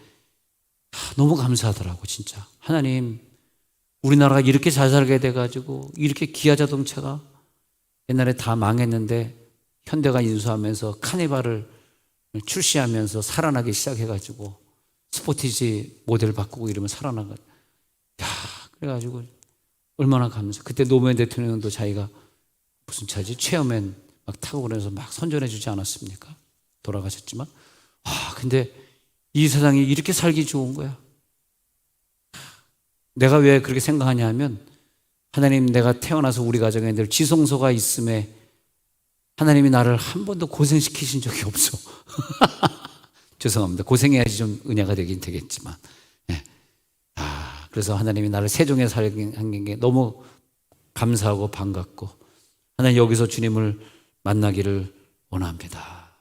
S1: 너무 감사하더라고 진짜. 하나님, 우리나라가 이렇게 잘 살게 돼가지고 이렇게 기아 자동차가 옛날에 다 망했는데 현대가 인수하면서 카니발을 출시하면서 살아나기 시작해가지고 스포티지 모델 바꾸고 이러면 살아나가. 그래가지고 얼마나 감사. 그때 노무현 대통령도 자기가 무슨 차지? 체어맨 막 타고 그래서 막 선전해 주지 않았습니까? 돌아가셨지만. 근데 이 세상이 이렇게 살기 좋은 거야. 내가 왜 그렇게 생각하냐 하면 하나님, 내가 태어나서 우리 가정에 늘 지성소가 있음에 하나님이 나를 한 번도 고생시키신 적이 없어. 죄송합니다. 고생해야지 좀 은혜가 되긴 되겠지만. 네. 그래서 하나님이 나를 세종에 살게 한 게 너무 감사하고 반갑고 하나님, 여기서 주님을 만나기를 원합니다.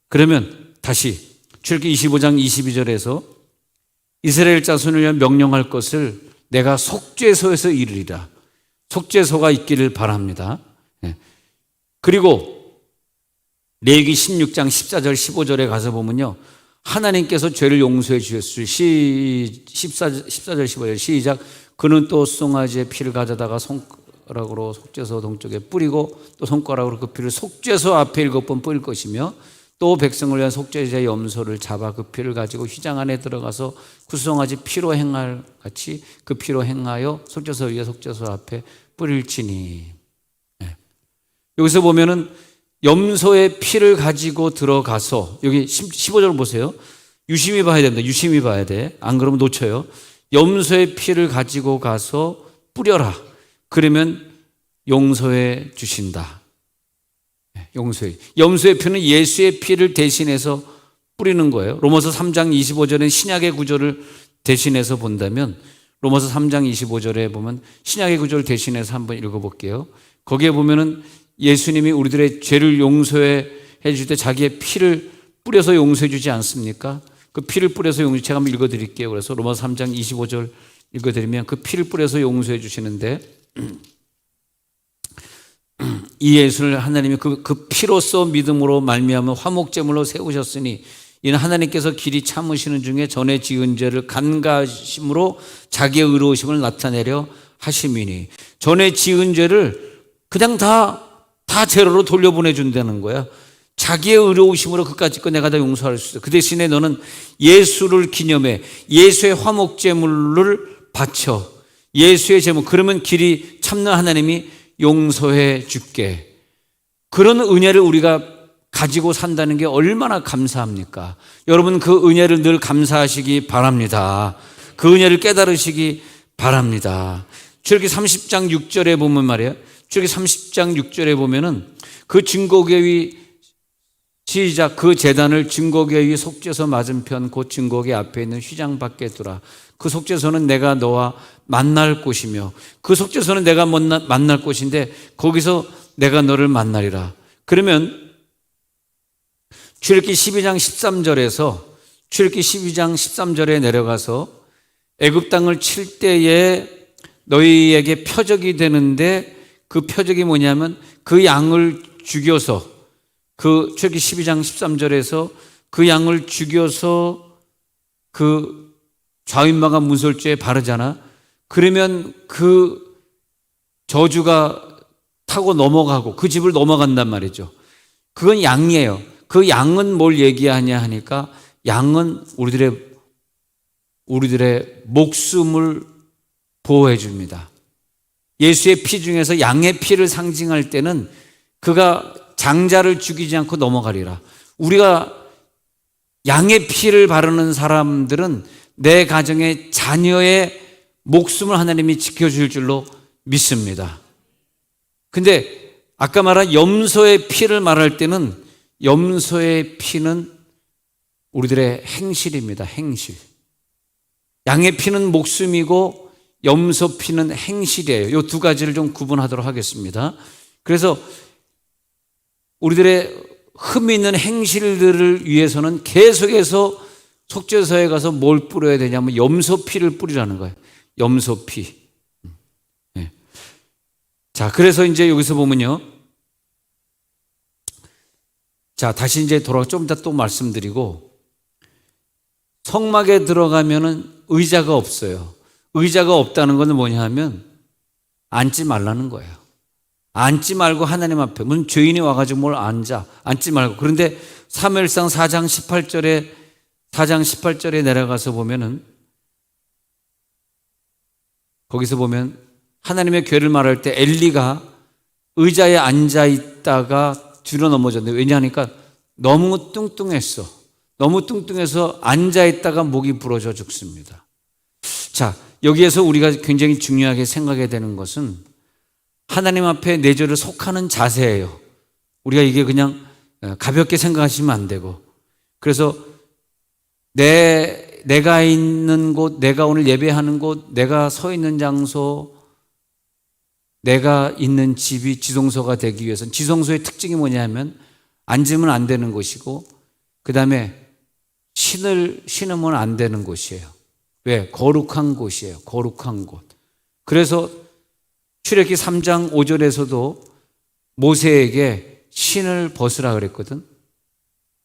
S1: 그러면 다시 출애굽기 25장 22절에서 이스라엘 자손을 위한 명령할 것을 내가 속죄소에서 이르리라. 속죄소가 있기를 바랍니다. 그리고 레위기 16장 14절 15절에 가서 보면요, 하나님께서 죄를 용서해 주셨을 14절 15절 시작. 그는 또 송아지의 피를 가져다가 손가락으로 속죄소 동쪽에 뿌리고 또 손가락으로 그 피를 속죄소 앞에 7번 뿌릴 것이며 또 백성을 위한 속죄제의 염소를 잡아 그 피를 가지고 휘장 안에 들어가서 구송아지 피로 행할 같이 그 피로 행하여 속죄소 위에 속죄소 앞에 뿌릴지니. 여기서 보면은 염소의 피를 가지고 들어가서, 여기 15절 보세요. 유심히 봐야 된다. 유심히 봐야 돼. 안 그러면 놓쳐요. 염소의 피를 가지고 가서 뿌려라. 그러면 용서해 주신다. 염소의 피는 예수의 피를 대신해서 뿌리는 거예요. 로마서 3장 25절은 신약의 구절을 대신해서 본다면 로마서 3장 25절에 보면 신약의 구절을 대신해서 한번 읽어볼게요. 거기에 보면은 예수님이 우리들의 죄를 용서해 줄 때 자기의 피를 뿌려서 용서해 주지 않습니까? 그 피를 뿌려서 용서해, 제가 한번 읽어드릴게요. 그래서 로마서 3장 25절 읽어드리면 그 피를 뿌려서 용서해 주시는데, 이 예수를 하나님이 그 피로써 믿음으로 말미암아 화목제물로 세우셨으니 이는 하나님께서 길이 참으시는 중에 전에 지은 죄를 간과하심으로 자기의 의로우심을 나타내려 하심이니, 전에 지은 죄를 그냥 다 제로로 돌려보내준다는 거야. 자기의 의로우심으로 그까짓 거 내가 다 용서할 수 있어. 그 대신에 너는 예수를 기념해 예수의 화목제물을 바쳐, 예수의 제물, 그러면 길이 참는 하나님이 용서해 줄게. 그런 은혜를 우리가 가지고 산다는 게 얼마나 감사합니까? 여러분, 그 은혜를 늘 감사하시기 바랍니다. 그 은혜를 깨달으시기 바랍니다. 출애굽기 30장 6절에 보면 말이에요. 출애굽기 30장 6절에 보면은 그 증거궤 위, 시작, 그 제단을 증거궤 위 속죄소 맞은편 곧 증거궤 앞에 있는 휘장 밖에 두라. 그 속죄소는 내가 너와 만날 곳이며, 그 속죄소는 내가 만날 곳인데 거기서 내가 너를 만나리라. 그러면 출애굽기 12장 13절에서 출애굽기 12장 13절에 내려가서 애굽 땅을 칠 때에 너희에게 표적이 되는데, 그 표적이 뭐냐면 그 양을 죽여서, 그 출애굽기 12장 13절에서 그 양을 죽여서 그 좌윗마가 문설주에 바르잖아. 그러면 그 저주가 타고 넘어가고 그 집을 넘어간단 말이죠. 그건 양이에요. 그 양은 뭘 얘기하냐 하니까, 양은 우리들의 목숨을 보호해 줍니다. 예수의 피 중에서 양의 피를 상징할 때는 그가 장자를 죽이지 않고 넘어가리라. 우리가 양의 피를 바르는 사람들은 내 가정의 자녀의 목숨을 하나님이 지켜줄 줄로 믿습니다. 근데 아까 말한 염소의 피를 말할 때는, 염소의 피는 우리들의 행실입니다. 행실. 양의 피는 목숨이고 염소 피는 행실이에요. 이 두 가지를 좀 구분하도록 하겠습니다. 그래서 우리들의 흠이 있는 행실들을 위해서는 계속해서 속죄소에 가서 뭘 뿌려야 되냐면 염소 피를 뿌리라는 거예요. 염소 피. 네. 자, 그래서 이제 여기서 보면요. 자, 다시 이제 돌아가 좀 이따 또 말씀드리고, 성막에 들어가면은 의자가 없어요. 의자가 없다는 건 뭐냐 하면 앉지 말라는 거예요. 앉지 말고 하나님 앞에, 무슨 죄인이 와가지고 뭘 앉지 말고. 그런데 사무엘상 4장 18절에 내려가서 보면은, 거기서 보면 하나님의 괴를 말할 때 엘리가 의자에 앉아 있다가 뒤로 넘어졌는데, 왜냐하니까 너무 뚱뚱했어. 너무 뚱뚱해서 앉아 있다가 목이 부러져 죽습니다. 자, 여기에서 우리가 굉장히 중요하게 생각해야 되는 것은 하나님 앞에 내 죄를 속하는 자세예요. 우리가 이게 그냥 가볍게 생각하시면 안 되고, 그래서 내가 있는 곳, 내가 오늘 예배하는 곳, 내가 서 있는 장소, 내가 있는 집이 지성소가 되기 위해서는, 지성소의 특징이 뭐냐면 앉으면 안 되는 곳이고, 그 다음에 신을 신으면 안 되는 곳이에요. 왜? 거룩한 곳이에요. 거룩한 곳. 그래서 출애굽기 3장 5절에서도 모세에게 신을 벗으라 그랬거든.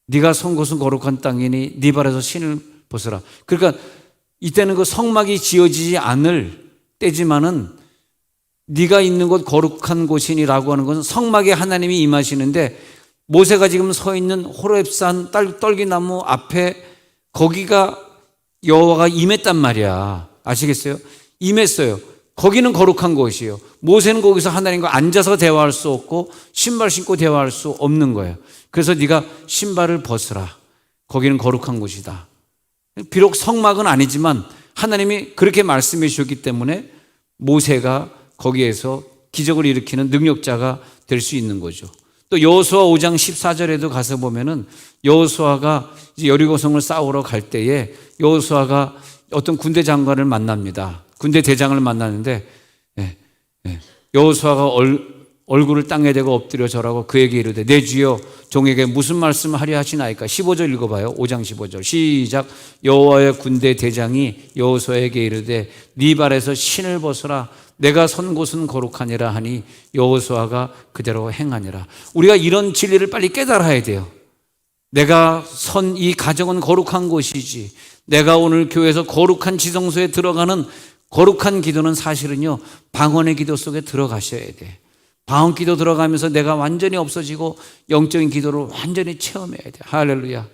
S1: 네가 선 곳은 거룩한 땅이니 네 발에서 신을 벗으라. 그러니까 이때는 그 성막이 지어지지 않을 때지만은 네가 있는 곳 거룩한 곳이니라고 하는 것은 성막에 하나님이 임하시는데, 모세가 지금 서 있는 호렙산 떨기나무 앞에 거기가 여호와가 임했단 말이야. 아시겠어요? 임했어요. 거기는 거룩한 곳이에요. 모세는 거기서 하나님과 앉아서 대화할 수 없고 신발 신고 대화할 수 없는 거예요. 그래서 네가 신발을 벗으라. 거기는 거룩한 곳이다. 비록 성막은 아니지만 하나님이 그렇게 말씀해 주셨기 때문에 모세가 거기에서 기적을 일으키는 능력자가 될 수 있는 거죠. 또 여호수아 5장 14절에도 가서 보면은 여호수아가 이제 여리고성을 싸우러 갈 때에 여호수아가 어떤 군대 장관을 만납니다. 군대 대장을 만나는데 여호수아가 얼굴을 땅에 대고 엎드려 절하고 그에게 이르되 내 주여 종에게 무슨 말씀을 하려 하시나이까. 15절 읽어봐요. 5장 15절 시작. 여호와의 군대 대장이 여호수아에게 이르되 네 발에서 신을 벗어라. 내가 선 곳은 거룩하니라 하니 여호수아가 그대로 행하니라. 우리가 이런 진리를 빨리 깨달아야 돼요. 내가 선 이 가정은 거룩한 곳이지, 내가 오늘 교회에서 거룩한 지성소에 들어가는 거룩한 기도는 사실은요 방언의 기도 속에 들어가셔야 돼. 방언 기도 들어가면서 내가 완전히 없어지고 영적인 기도를 완전히 체험해야 돼. 할렐루야.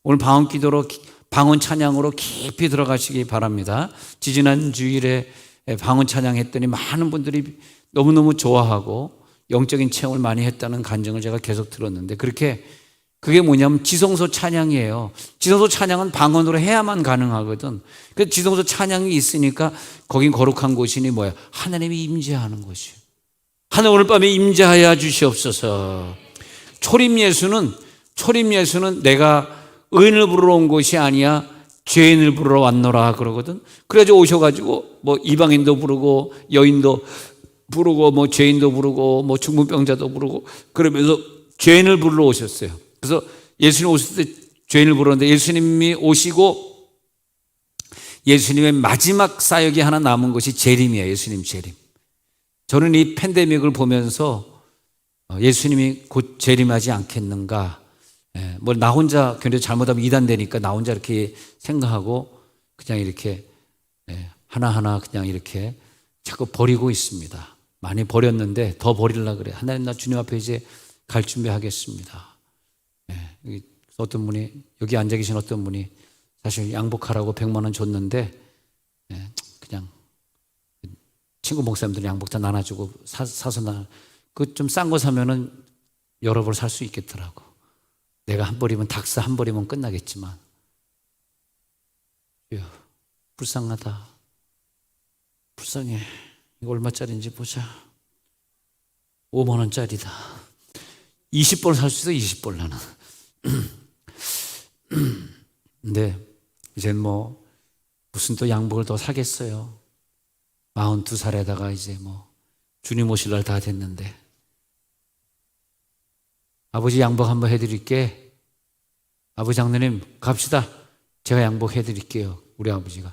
S1: 오늘 방언 기도로, 방언 찬양으로 깊이 들어가시기 바랍니다. 지지난 주일에 방언 찬양했더니 많은 분들이 너무너무 좋아하고 영적인 체험을 많이 했다는 간증을 제가 계속 들었는데, 그게 뭐냐면 지성소 찬양이에요. 지성소 찬양은 방언으로 해야만 가능하거든. 그 지성소 찬양이 있으니까 거긴 거룩한 곳이니 뭐야? 하나님이 임재하는 곳이에요. 하나님 오늘 밤에 임재하여 주시옵소서. 초림 예수는 내가 의인을 부르러 온 것이 아니야 죄인을 부르러 왔노라 그러거든. 그래가지고 오셔가지고 뭐 이방인도 부르고 여인도 부르고 뭐 죄인도 부르고 뭐 중풍병자도 부르고 그러면서 죄인을 부르러 오셨어요. 그래서 예수님 오실 때 죄인을 부르는데, 예수님이 오시고 예수님의 마지막 사역이 하나 남은 것이 재림이에요. 예수님 재림. 저는 이 팬데믹을 보면서 예수님이 곧 재림하지 않겠는가, 뭐 나 혼자 괜히 잘못하면 이단되니까 나 혼자 이렇게 생각하고 그냥 이렇게 하나하나 그냥 이렇게 자꾸 버리고 있습니다. 많이 버렸는데 더 버리려고 그래. 하나님, 나 주님 앞에 이제 갈 준비하겠습니다. 어떤 분이, 여기 앉아 계신 어떤 분이 사실 양복하라고 100만 원 줬는데 그냥 친구 목사님들 양복 다 나눠주고 사서 그 좀 싼 거 사면은 여러 벌 살 수 있겠더라고. 내가 한 벌이면 닭사 한 벌이면 끝나겠지만, 불쌍하다. 불쌍해. 이거 얼마짜리인지 보자. 5만 원짜리다. 20벌 살 수 있어. 20벌 나는. 근데 이제 뭐 무슨 또 양복을 더 사겠어요. 42살에다가 이제 뭐 주님 오실 날 다 됐는데, 아버지 양복 한번 해드릴게. 아버지 장로님 갑시다. 제가 양복 해드릴게요. 우리 아버지가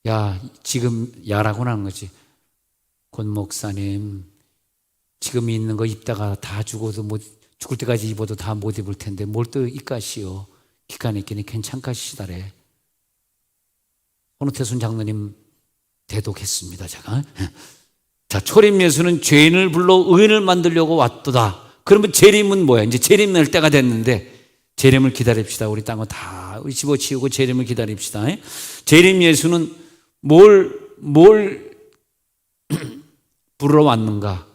S1: 야, 지금 야라고 하는 거지. 권 목사님 지금 있는 거 입다가 다 죽어도 못, 죽을 때까지 입어도 다 못 입을 텐데 뭘 또 입가시오. 기간 있기는 괜찮가시다래. 손우태순 장로님 대독했습니다. 제가. 자, 초림 예수는 죄인을 불러 의인을 만들려고 왔도다. 그러면 재림은 뭐야? 이제 재림 날 때가 됐는데 재림을 기다립시다. 우리 딴 거 다 집어치우고 재림을 기다립시다. 재림 예수는 뭘 부르러 왔는가?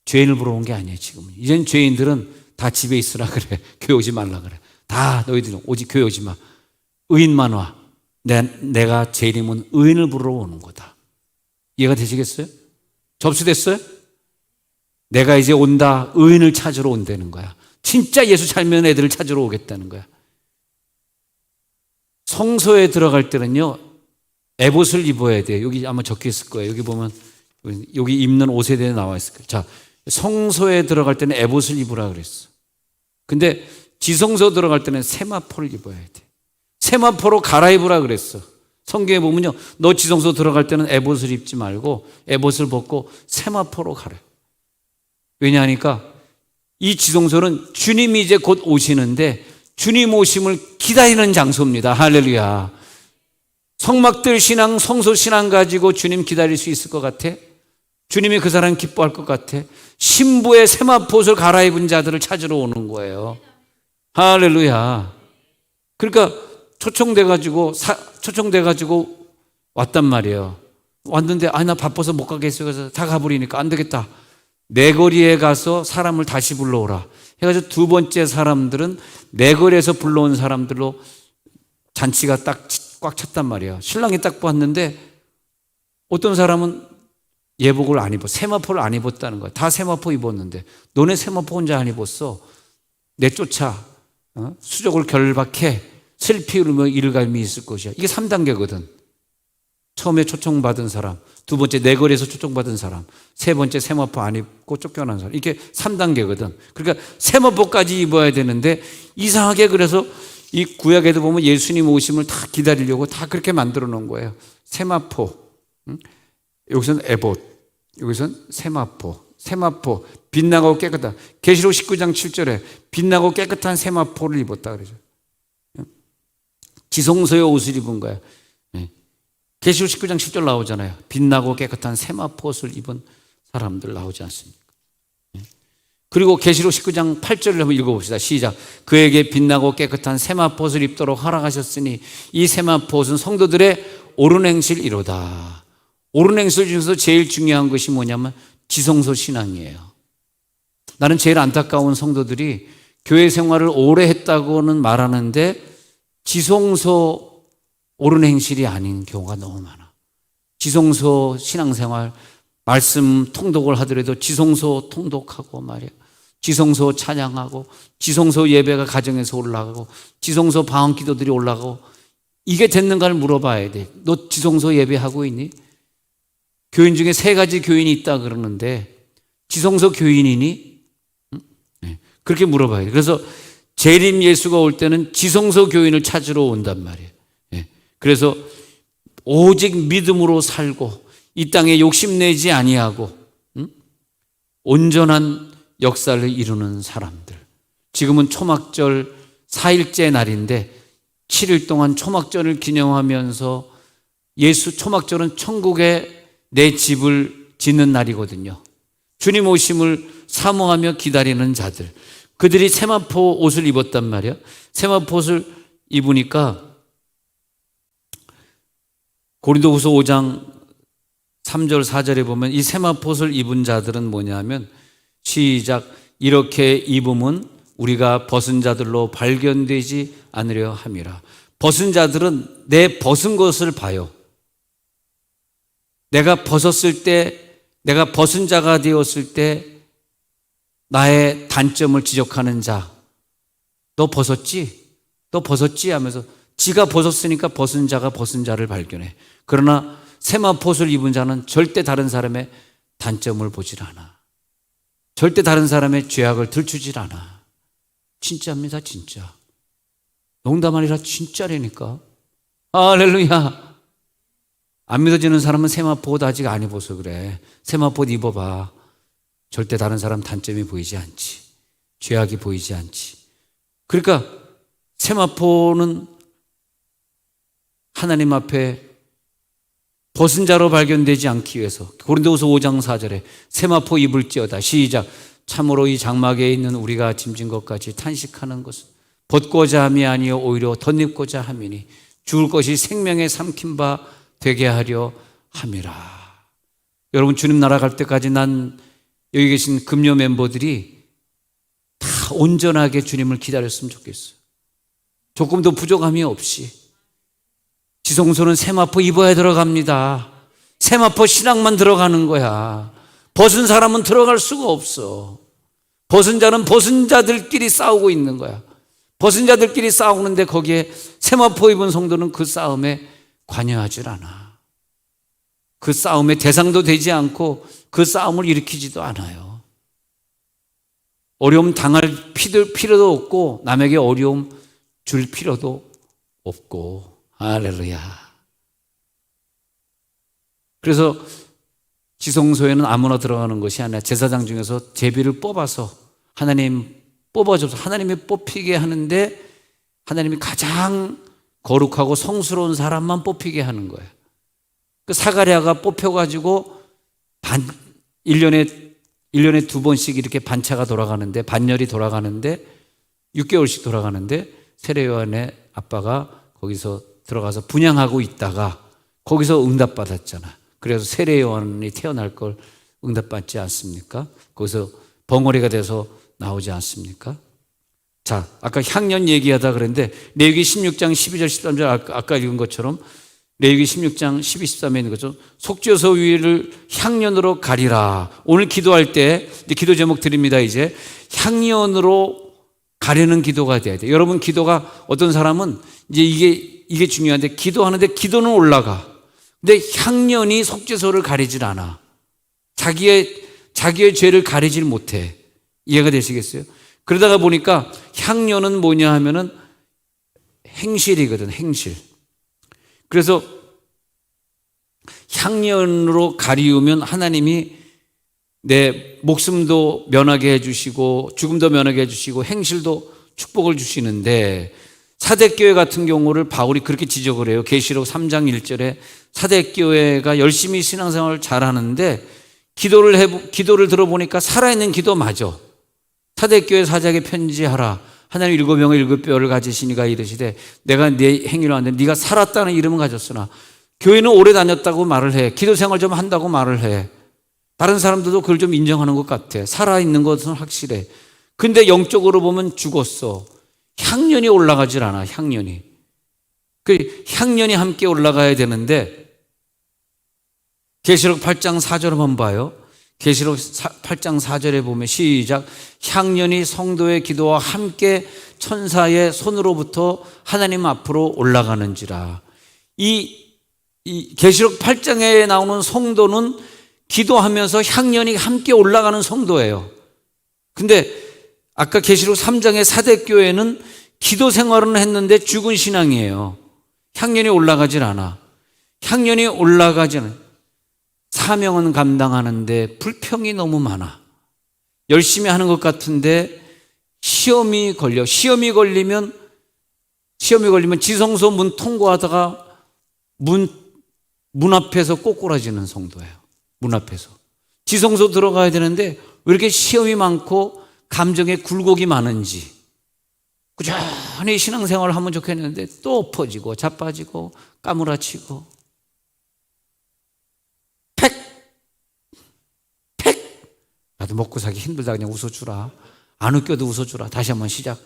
S1: 죄인을 부르러 온 게 아니에요. 지금은 이젠 죄인들은 다 집에 있으라 그래. 교회 오지 말라 그래. 다 너희들은 오직 교회 오지 마. 의인만 와. 내가 재림은 의인을 부르러 오는 거다. 이해가 되시겠어요? 접수됐어요? 내가 이제 온다. 의인을 찾으러 온다는 거야. 진짜 예수 살면 애들을 찾으러 오겠다는 거야. 성소에 들어갈 때는요 에봇을 입어야 돼요. 여기 아마 적혀 있을 거예요. 여기 보면 여기 입는 옷에 대해 나와 있을 거예요. 자, 성소에 들어갈 때는 에봇을 입으라 그랬어. 근데 지성소 들어갈 때는 세마포를 입어야 돼. 세마포로 갈아입으라 그랬어. 성경에 보면요, 너 지성소 들어갈 때는 에봇을 입지 말고 에봇을 벗고 세마포로 가래. 왜냐하니까 이 지성소는 주님이 이제 곧 오시는데 주님 오심을 기다리는 장소입니다. 할렐루야. 성막들 신앙, 성소 신앙 가지고 주님 기다릴 수 있을 것 같아? 주님이 그 사람 기뻐할 것 같아? 신부의 세마포옷을 갈아입은 자들을 찾으러 오는 거예요. 할렐루야. 그러니까 초청돼가지고 왔단 말이에요. 왔는데 나 바빠서 못 가겠어요. 그래서 다 가버리니까 안 되겠다. 내 거리에 가서 사람을 다시 불러오라 해가지고 두 번째 사람들은 내 거리에서 불러온 사람들로 잔치가 딱 꽉 찼단 말이에요. 신랑이 딱 봤는데 어떤 사람은 예복을 안 입어, 세마포를 안 입었다는 거야. 다 세마포 입었는데 너네 세마포 혼자 안 입었어. 내쫓아 수족을 결박해 슬피 울며 이를 갈미 있을 것이야. 이게 3단계거든. 처음에 초청받은 사람, 두 번째 내거리에서 초청받은 사람, 세 번째 세마포 안 입고 쫓겨난 사람. 이게 3단계거든. 그러니까 세마포까지 입어야 되는데 이상하게 그래서 이 구약에도 보면 예수님 오심을 다 기다리려고 다 그렇게 만들어 놓은 거예요. 세마포. 여기서는 에봇, 여기서는 세마포. 세마포, 빛나고 깨끗한. 계시록 19장 7절에 빛나고 깨끗한 세마포를 입었다 그러죠. 지성소의 옷을 입은 거야. 계시록 19장 10절 나오잖아요. 빛나고 깨끗한 세마포 옷을 입은 사람들 나오지 않습니까? 그리고 계시록 19장 8절을 한번 읽어봅시다. 시작. 그에게 빛나고 깨끗한 세마포 옷을 입도록 허락하셨으니 이 세마포 옷은 성도들의 옳은 행실이로다. 옳은 행실 중에서 제일 중요한 것이 뭐냐면 지성소 신앙이에요. 나는 제일 안타까운 성도들이 교회 생활을 오래 했다고는 말하는데 지성소 옳은 행실이 아닌 경우가 너무 많아. 지성소 신앙생활, 말씀 통독을 하더라도 지성소 통독하고 말이야. 지성소 찬양하고, 지성소 예배가 가정에서 올라가고, 지성소 방언 기도들이 올라가고, 이게 됐는가를 물어봐야 돼. 너 지성소 예배하고 있니? 교인 중에 3가지 교인이 있다 그러는데 지성소 교인이니? 그렇게 물어봐야 돼. 그래서 재림 예수가 올 때는 지성소 교인을 찾으러 온단 말이에요. 그래서 오직 믿음으로 살고 이 땅에 욕심내지 아니하고 온전한 역사를 이루는 사람들. 지금은 초막절 4일째 날인데 7일 동안 초막절을 기념하면서 예수 초막절은 천국에 내 집을 짓는 날이거든요. 주님 오심을 사모하며 기다리는 자들, 그들이 세마포 옷을 입었단 말이야. 세마포 옷을 입으니까 고린도후서 5장 3절 4절에 보면 이 세마포 옷을 입은 자들은 뭐냐면 시작. 이렇게 입음은 우리가 벗은 자들로 발견되지 않으려 함이라. 벗은 자들은 내 벗은 것을 봐요. 내가 벗었을 때, 내가 벗은 자가 되었을 때 나의 단점을 지적하는 자. 너 벗었지? 너 벗었지? 하면서 지가 벗었으니까 벗은 자가 벗은 자를 발견해. 그러나 세마포옷을 입은 자는 절대 다른 사람의 단점을 보질 않아. 절대 다른 사람의 죄악을 들추질 않아. 진짜입니다, 진짜. 농담 아니라 진짜라니까. 할렐루야. 안 믿어지는 사람은 세마포옷 아직 안 입어서 그래. 세마포옷 입어봐. 절대 다른 사람 단점이 보이지 않지. 죄악이 보이지 않지. 그러니까 세마포는 하나님 앞에 벗은 자로 발견되지 않기 위해서 고린도후서 5장 4절에 세마포 입을지어다. 시작. 참으로 이 장막에 있는 우리가 짐진 것까지 탄식하는 것은 벗고자 함이 아니요 오히려 덧입고자 함이니 죽을 것이 생명에 삼킨 바 되게 하려 함이라. 여러분, 주님 나라 갈 때까지 난 여기 계신 금요 멤버들이 다 온전하게 주님을 기다렸으면 좋겠어요. 조금도 부족함이 없이. 지성소는 세마포 입어야 들어갑니다. 세마포 신앙만 들어가는 거야. 벗은 사람은 들어갈 수가 없어. 벗은 자는 벗은 자들끼리 싸우고 있는 거야. 벗은 자들끼리 싸우는데 거기에 세마포 입은 성도는 그 싸움에 관여하질 않아. 그 싸움의 대상도 되지 않고 그 싸움을 일으키지도 않아요. 어려움 당할 필요도 없고 남에게 어려움 줄 필요도 없고. 할렐루야. 그래서 지성소에는 아무나 들어가는 것이 아니라 제사장 중에서 제비를 뽑아서 하나님 뽑아줘서 하나님이 뽑히게 하는데 하나님이 가장 거룩하고 성스러운 사람만 뽑히게 하는 거예요. 그 사가랴가 뽑혀가지고 1년에 2번씩 이렇게 반차가 돌아가는데, 반열이 돌아가는데 6개월씩 돌아가는데 세례요한의 아빠가 거기서 들어가서 분향하고 있다가 거기서 응답받았잖아. 그래서 세례요한이 태어날 걸 응답받지 않습니까? 거기서 벙어리가 돼서 나오지 않습니까? 자, 아까 향년 얘기하다 그랬는데 레위기 16장 12절 13절 아까 읽은 것처럼 레위기 16장 12, 13에 있는 것처럼 속죄소 위를 향년으로 가리라. 오늘 기도할 때 이제 기도 제목 드립니다. 이제 향년으로 가리는 기도가 돼야 돼. 여러분, 기도가 어떤 사람은 이제 이게 중요한데 기도하는데 기도는 올라가. 근데 향년이 속죄소를 가리질 않아. 자기의 죄를 가리질 못해. 이해가 되시겠어요? 그러다가 보니까 향년은 뭐냐 하면은 행실이거든, 행실. 그래서 향년으로 가리우면 하나님이 내 목숨도 면하게 해주시고 죽음도 면하게 해주시고 행실도 축복을 주시는데, 사대교회 같은 경우를 바울이 그렇게 지적을 해요. 계시록 3장 1절에 사대교회가 열심히 신앙생활을 잘하는데 기도를 들어보니까 살아있는 기도 맞아. 사대교회 사자에게 편지하라. 하나님 7명의 7뼈를 가지시니가 이르시되 내가 네 행위를 하는데 네가 살았다는 이름은 가졌으나, 교회는 오래 다녔다고 말을 해. 기도 생활 좀 한다고 말을 해. 다른 사람들도 그걸 좀 인정하는 것 같아. 살아있는 것은 확실해. 근데 영적으로 보면 죽었어. 향년이 올라가질 않아. 향년이. 그 향년이 함께 올라가야 되는데, 계시록 8장 4절 한번 봐요. 계시록 8장 4절에 보면 시작. 향년이 성도의 기도와 함께 천사의 손으로부터 하나님 앞으로 올라가는지라. 이 계시록 8장에 나오는 성도는 기도하면서 향년이 함께 올라가는 성도예요. 근데 아까 계시록 3장의 사대교회는 기도 생활은 했는데 죽은 신앙이에요. 향년이 올라가질 않아. 향년이 올라가지 않아. 사명은 감당하는데 불평이 너무 많아. 열심히 하는 것 같은데 시험이 걸리면 지성소 문 통과하다가 문 앞에서 꼬꾸라지는 성도예요. 문 앞에서. 지성소 들어가야 되는데 왜 이렇게 시험이 많고 감정에 굴곡이 많은지, 꾸준히 신앙생활을 하면 좋겠는데 또 엎어지고 자빠지고 까무라치고 나도 먹고 살기 힘들다 그냥 웃어주라. 안 웃겨도 웃어주라. 다시 한번 시작.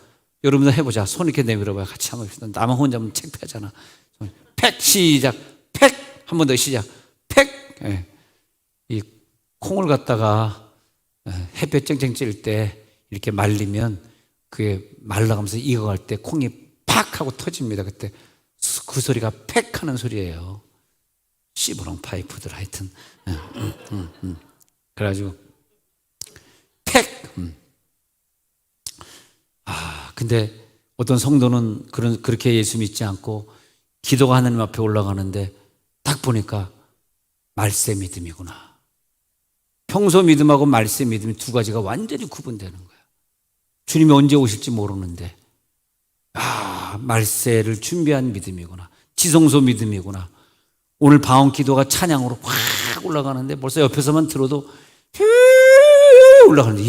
S1: 여러분들 해보자. 손 이렇게 내밀어봐요. 같이 한번. 나만 혼자 하면 창피하잖아. 시작. 한 번 더 시작. 이 콩을 갖다가 햇볕 쨍쨍 찔 때 이렇게 말리면 그게 말라가면서 익어갈 때 콩이 팍 하고 터집니다. 그때 그 소리가 팩 하는 소리예요. 시부렁 파이프들 하여튼. 그래가지고 근데 어떤 성도는 그렇게 예수 믿지 않고 기도가 하나님 앞에 올라가는데 딱 보니까 말세 믿음이구나. 평소 믿음하고 말세 믿음이 두 가지가 완전히 구분되는 거야. 주님이 언제 오실지 모르는데 말세를 준비한 믿음이구나. 지성소 믿음이구나. 오늘 방언 기도가 찬양으로 확 올라가는데 벌써 옆에서만 들어도 올라가는데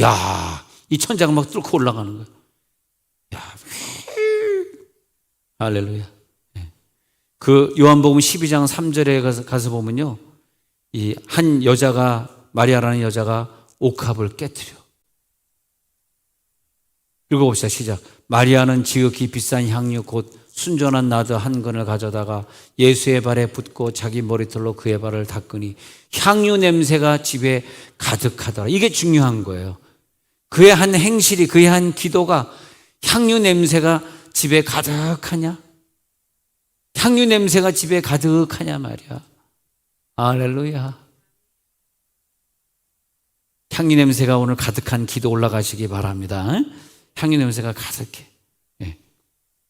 S1: 이 천장을 막 뚫고 올라가는 거야. 할렐루야. 그 요한복음 12장 3절에 가서 보면요, 이 한 여자가, 마리아라는 여자가 옥합을 깨뜨려. 읽어봅시다. 시작. 마리아는 지극히 비싼 향유 곧 순전한 나드 한 근을 가져다가 예수의 발에 붓고 자기 머리털로 그의 발을 닦으니 향유 냄새가 집에 가득하더라. 이게 중요한 거예요. 그의 한 행실이, 그의 한 기도가 향유 냄새가 집에 가득하냐? 향유 냄새가 집에 가득하냐 말이야. 할렐루야. 향유 냄새가 오늘 가득한 기도 올라가시기 바랍니다. 향유 냄새가 가득해.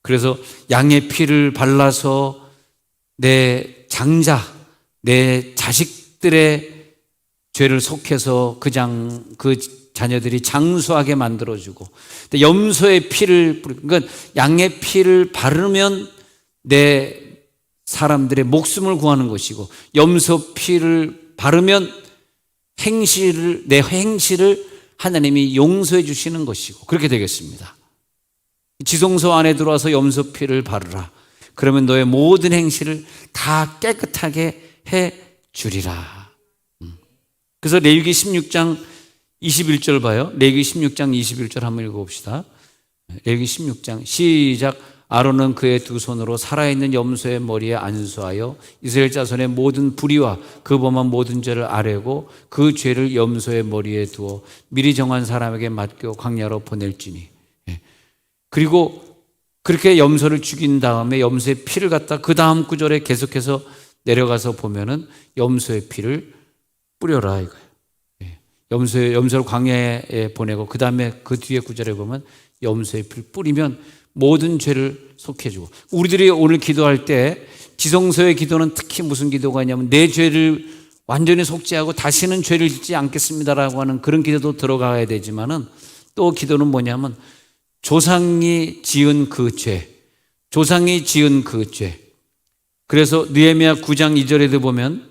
S1: 그래서 양의 피를 발라서 내 장자, 내 자식들의 죄를 속해서 그 자녀들이 장수하게 만들어주고, 염소의 피를, 그러니까 양의 피를 바르면 내 사람들의 목숨을 구하는 것이고, 염소 피를 바르면 내 행실을 하나님이 용서해 주시는 것이고, 그렇게 되겠습니다. 지성소 안에 들어와서 염소 피를 바르라. 그러면 너의 모든 행실을 다 깨끗하게 해 주리라. 그래서 레위기 16장 21절 봐요. 레위기 16장 21절 한번 읽어봅시다. 레위기 16장 시작. 아론은 그의 두 손으로 살아있는 염소의 머리에 안수하여 이스라엘 자손의 모든 불의와 그 범한 모든 죄를 아뢰고 그 죄를 염소의 머리에 두어 미리 정한 사람에게 맡겨 광야로 보낼지니. 그리고 그렇게 염소를 죽인 다음에 염소의 피를 갖다 그 다음 구절에 계속해서 내려가서 보면은 염소의 피를 뿌려라 이거예요. 염소를 광야에 보내고 그 다음에 그 뒤에 구절에 보면 염소의 피를 뿌리면 모든 죄를 속해주고, 우리들이 오늘 기도할 때 지성소의 기도는 특히 무슨 기도가 있냐면 내 죄를 완전히 속죄하고 다시는 죄를 짓지 않겠습니다라고 하는 그런 기도도 들어가야 되지만은, 또 기도는 뭐냐면 조상이 지은 그 죄, 조상이 지은 그 죄. 그래서 느헤미야 9장 2절에도 보면,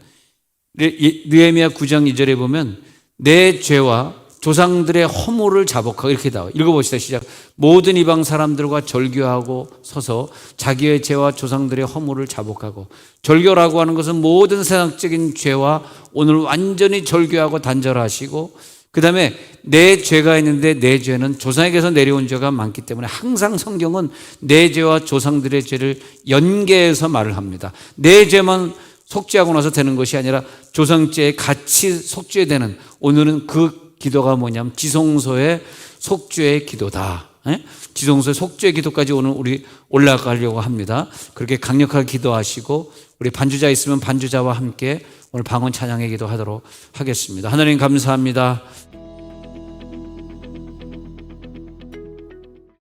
S1: 느헤미야 9장 2절에 보면 내 죄와 조상들의 허물을 자복하고 이렇게 나와요. 읽어봅시다. 시작. 모든 이방 사람들과 절교하고 서서 자기의 죄와 조상들의 허물을 자복하고. 절교라고 하는 것은 모든 세상적인 죄와 오늘 완전히 절교하고 단절하시고, 그 다음에 내 죄가 있는데 내 죄는 조상에게서 내려온 죄가 많기 때문에 항상 성경은 내 죄와 조상들의 죄를 연계해서 말을 합니다. 내 죄만 속죄하고 나서 되는 것이 아니라 조상죄에 같이 속죄되는, 오늘은 그 기도가 뭐냐면 지성소의 속죄의 기도다. 지성소의 속죄의 기도까지 오늘 우리 올라가려고 합니다. 그렇게 강력하게 기도하시고, 우리 반주자 있으면 반주자와 함께 오늘 방언 찬양의 기도하도록 하겠습니다. 하나님 감사합니다.